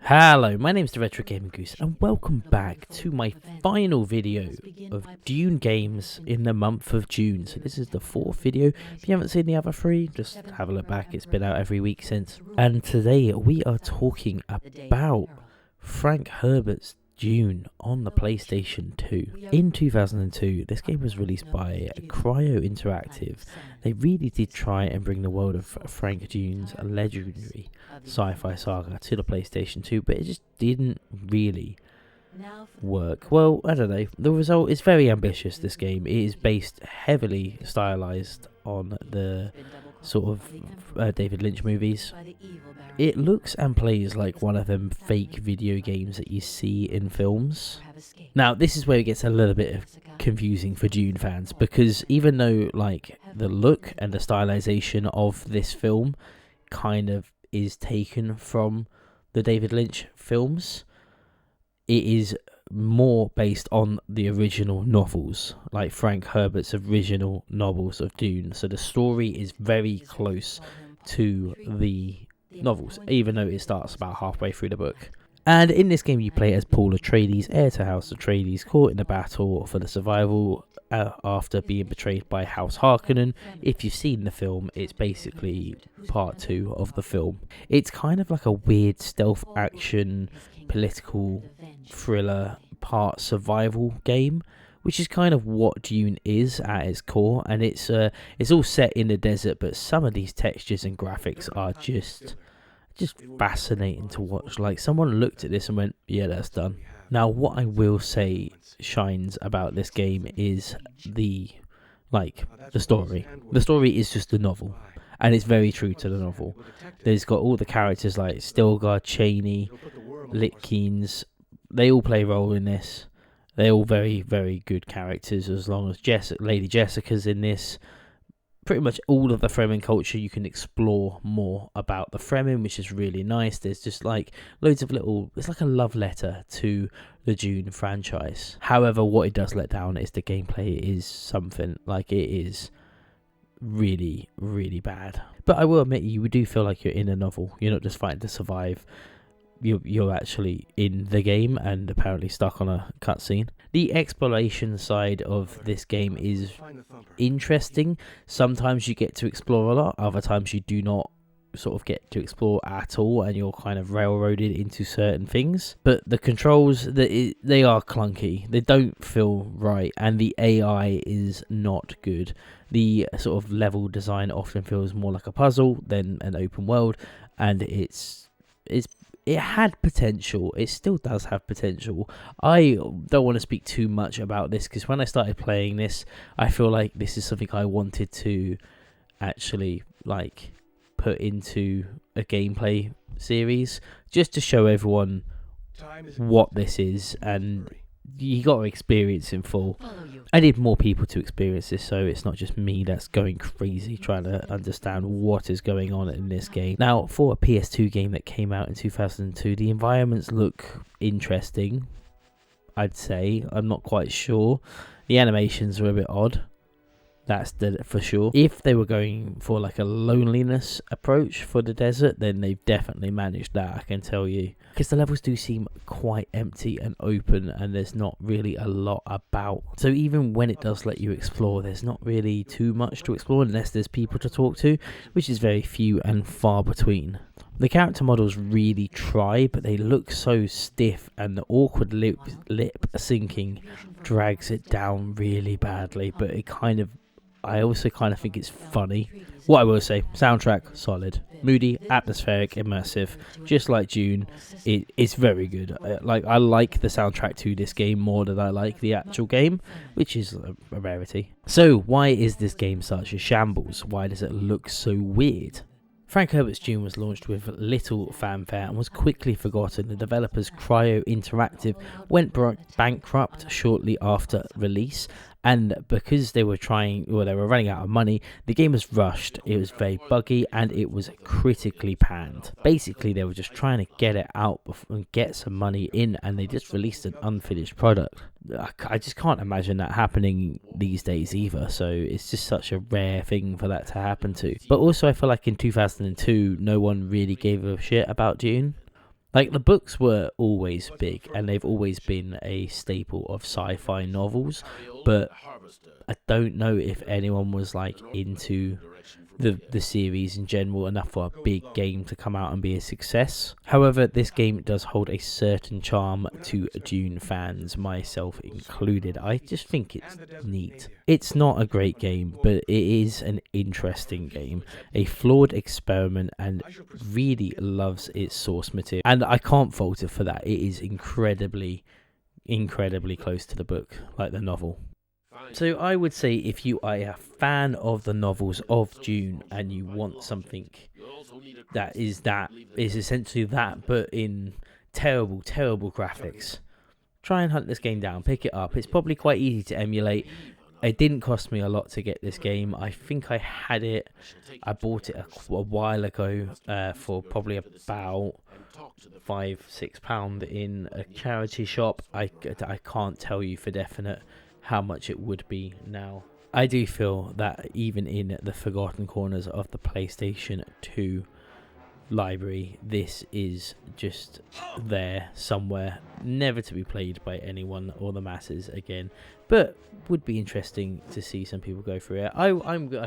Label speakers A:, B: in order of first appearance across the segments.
A: Hello, my name is the Retro Gaming Goose, and welcome back to my final video of Dune games in the month of June. So this is the fourth video. If you haven't seen the other three, just have a look back. It's been out every week since. And today we are talking about Frank Herbert's Dune on the PlayStation 2. In 2002, this game was released by Cryo Interactive. They really did try and bring the world of Frank Dune's legendary sci-fi saga to the PlayStation 2, but it just didn't really work. Well, I don't know. The result is very ambitious, this game. It is based heavily stylized on the sort of David Lynch movies. It looks and plays like one of them fake video games that you see in films. Now, this is where it gets a little bit confusing for Dune fans, because even though like the look and the stylization of this film kind of is taken from the David Lynch films, it is more based on the original novels, like Frank Herbert's original novels of Dune. So the story is very close to the novels, even though it starts about halfway through the book. And in this game you play as Paul Atreides, heir to House Atreides, caught in a battle for the survival after being betrayed by House Harkonnen. If you've seen the film, it's basically part 2 of the film. It's kind of like a weird stealth action, political thriller, part survival game, which is kind of what Dune is at its core. And it's all set in the desert, but some of these textures and graphics are just fascinating to watch. Like, someone looked at this and went, yeah, that's done. Now, what I will say shines about this game is the story. The story is just a novel, and it's very true to the novel. There's got all the characters like Stilgar, Cheney, Litkins. They all play a role in this. They're all very, very good characters, as long as Lady Jessica's in this. Pretty much all of the Fremen culture, you can explore more about the Fremen, which is really nice. There's just like loads of it's like a love letter to the Dune franchise. However, what it does let down is the gameplay is something, like, it is really, really bad. But I will admit, you do feel like you're in a novel. You're not just fighting to survive. You're actually in the game and apparently stuck on a cutscene. The exploration side of this game is interesting. Sometimes you get to explore a lot, other times you do not sort of get to explore at all, and you're kind of railroaded into certain things. But the controls, they are clunky. They don't feel right, and the AI is not good. The sort of level design often feels more like a puzzle than an open world, and it had potential. It still does have potential. I don't want to speak too much about this, because when I started playing this, I feel like this is something I wanted to actually like put into a gameplay series, just to show everyone what this is, and you got to experience in full. I need more people to experience this, so it's not just me that's going crazy trying to understand what is going on in this game. Now, for a PS2 game that came out in 2002, the environments look interesting, I'd say. I'm not quite sure. The animations are a bit odd. That's for sure. If they were going for like a loneliness approach for the desert, then they've definitely managed that, I can tell you. Because the levels do seem quite empty and open, and there's not really a lot about. So even when it does let you explore, there's not really too much to explore unless there's people to talk to, which is very few and far between. The character models really try, but they look so stiff, and the awkward lip syncing drags it down really badly. But I also kind of think it's funny. What I will say, soundtrack, solid. Moody, atmospheric, immersive. Just like Dune, it's very good. I like the soundtrack to this game more than I like the actual game, which is a rarity. So, why is this game such a shambles? Why does it look so weird? Frank Herbert's Dune was launched with little fanfare and was quickly forgotten. The developers Cryo Interactive went bankrupt shortly after release, and because they were running out of money, the game was rushed. It was very buggy, and it was critically panned. Basically, they were just trying to get it out and get some money in, and they just released an unfinished product. I just can't imagine that happening these days either, so it's just such a rare thing for that to happen to. But also, I feel like in 2002, no one really gave a shit about Dune. Like, the books were always big, and they've always been a staple of sci-fi novels, but I don't know if anyone was like into the series in general enough for a big game to come out and be a success. However, this game does hold a certain charm to Dune fans, myself included. I just think it's neat. It's not a great game, but it is an interesting game, a flawed experiment, and really loves its source material. And I can't fault it for that. It is incredibly close to the book, like the novel. So I would say if you are a fan of the novels of Dune and you want something that is essentially that, but in terrible graphics, try and hunt this game down, pick it up. It's probably quite easy to emulate. It didn't cost me a lot to get this game. I think I had it. I bought it a while ago for probably about £5-6 in a charity shop. I can't tell you for definite how much it would be now. I do feel that even in the forgotten corners of the PlayStation 2 library, this is just there somewhere, never to be played by anyone or the masses again, but would be interesting to see some people go through it. I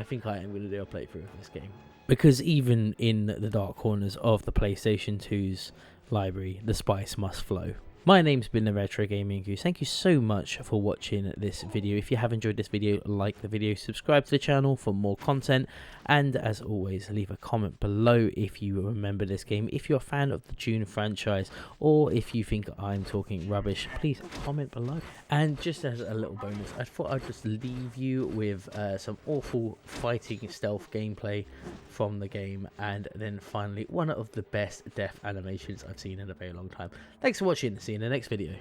A: think I am going to do a playthrough of this game, because even in the dark corners of the PlayStation 2's library, the spice must flow. My name's been the Retro Gaming Goose. Thank you so much for watching this video. If you have enjoyed this video, like the video, subscribe to the channel for more content, and as always, leave a comment below if you remember this game. If you're a fan of the Dune franchise, or if you think I'm talking rubbish, please comment below. And just as a little bonus, I thought I'd just leave you with some awful fighting stealth gameplay from the game, and then finally one of the best death animations I've seen in a very long time. Thanks for watching. See you in the next video.